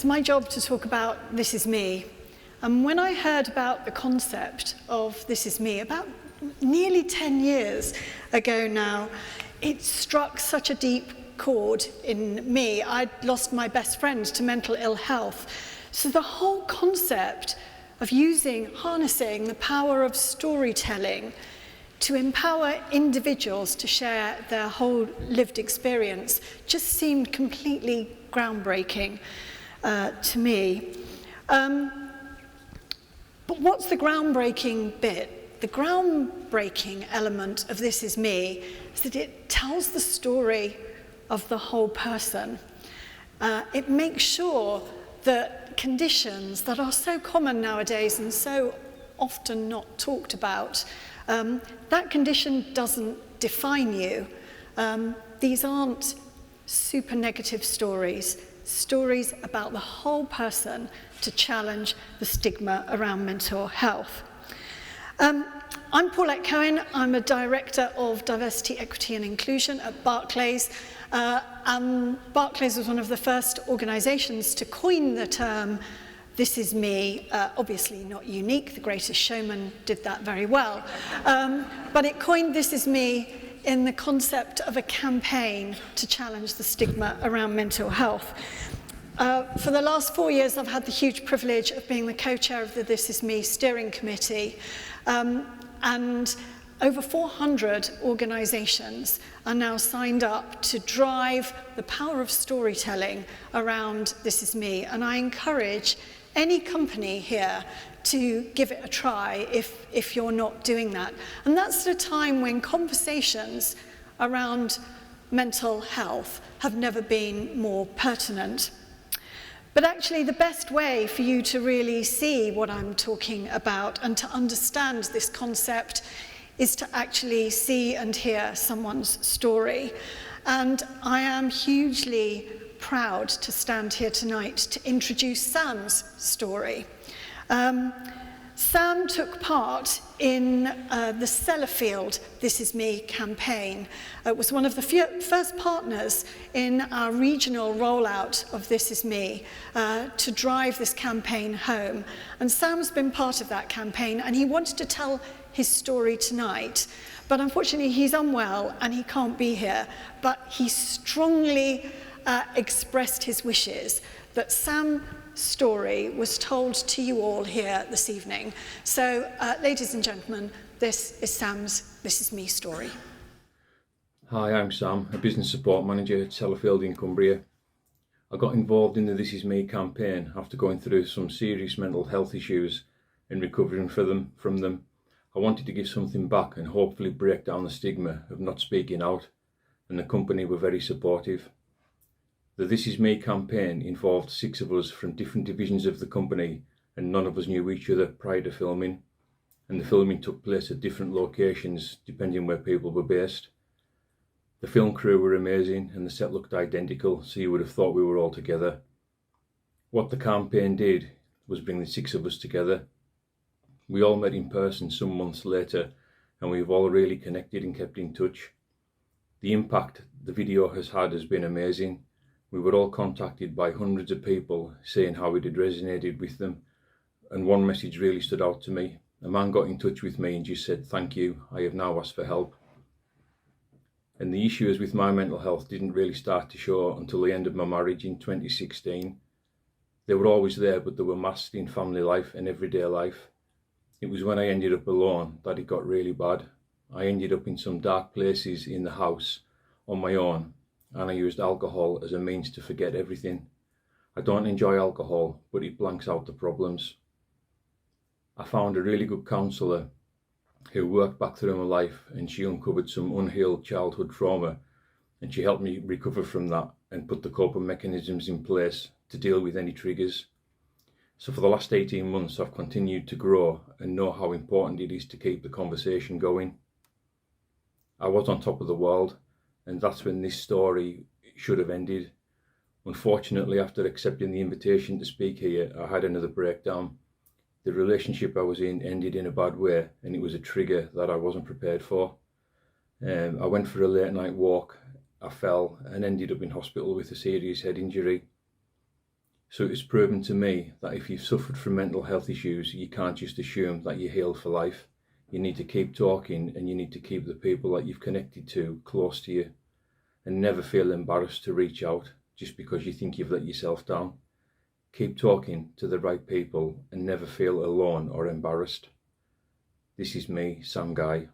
It's my job to talk about This Is Me. And when I heard about the concept of This Is Me, about nearly 10 years ago now, it struck such a deep chord in me. I'd lost my best friend to mental ill health. So the whole concept of harnessing the power of storytelling to empower individuals to share their whole lived experience just seemed completely groundbreaking to me. But what's the groundbreaking bit? The groundbreaking element of This Is Me is that it tells the story of the whole person. It makes sure that conditions that are so common nowadays and so often not talked about, that condition doesn't define you. These aren't super negative stories about the whole person to challenge the stigma around mental health. I'm Paulette Cohen. I'm a Director of Diversity, Equity and Inclusion at Barclays. Barclays was one of the first organisations to coin the term This Is Me, obviously not unique, The Greatest Showman did that very well, but it coined This Is Me in the concept of a campaign to challenge the stigma around mental health. For the last 4 years, I've had the huge privilege of being the co-chair of the This Is Me steering committee, and over 400 organisations are now signed up to drive the power of storytelling around This Is Me, and I encourage any company here to give it a try if you're not doing that. And that's at a time when conversations around mental health have never been more pertinent. But actually the best way for you to really see what I'm talking about and to understand this concept is to actually see and hear someone's story. And I am hugely proud to stand here tonight to introduce Sam's story. Sam took part in the Sellafield This Is Me campaign. It was one of the first partners in our regional rollout of This Is Me to drive this campaign home. And Sam's been part of that campaign, and he wanted to tell his story tonight. But unfortunately, he's unwell and he can't be here. But he strongly expressed his wishes that Sam's story was told to you all here this evening. So, ladies and gentlemen, this is Sam's This Is Me story. Hi, I'm Sam, a business support manager at Sellafield in Cumbria. I got involved in the This Is Me campaign after going through some serious mental health issues and recovering from them. I wanted to give something back and hopefully break down the stigma of not speaking out, and the company were very supportive. The This Is Me campaign involved 6 of us from different divisions of the company, and none of us knew each other prior to filming, and the filming took place at different locations depending where people were based. The film crew were amazing and the set looked identical, so you would have thought we were all together. What the campaign did was bring the 6 of us together. We all met in person some months later, and we've all really connected and kept in touch. The impact the video has had has been amazing. We were all contacted by hundreds of people saying how it had resonated with them, and one message really stood out to me. A man got in touch with me and just said, "Thank you, I have now asked for help." And the issues with my mental health didn't really start to show until the end of my marriage in 2016. They were always there, but they were masked in family life and everyday life. It was when I ended up alone that it got really bad. I ended up in some dark places in the house on my own, and I used alcohol as a means to forget everything. I don't enjoy alcohol, but it blanks out the problems. I found a really good counsellor who worked back through my life, and she uncovered some unhealed childhood trauma, and she helped me recover from that and put the coping mechanisms in place to deal with any triggers. So for the last 18 months, I've continued to grow and know how important it is to keep the conversation going. I was on top of the world, and that's when this story should have ended. Unfortunately, after accepting the invitation to speak here, I had another breakdown. The relationship I was in ended in a bad way, and it was a trigger that I wasn't prepared for. I went for a late night walk, I fell and ended up in hospital with a serious head injury. So it's proven to me that if you've suffered from mental health issues, you can't just assume that you're healed for life. You need to keep talking, and you need to keep the people that you've connected to close to you, and never feel embarrassed to reach out just because you think you've let yourself down. Keep talking to the right people and never feel alone or embarrassed. This is me, Sam Guy.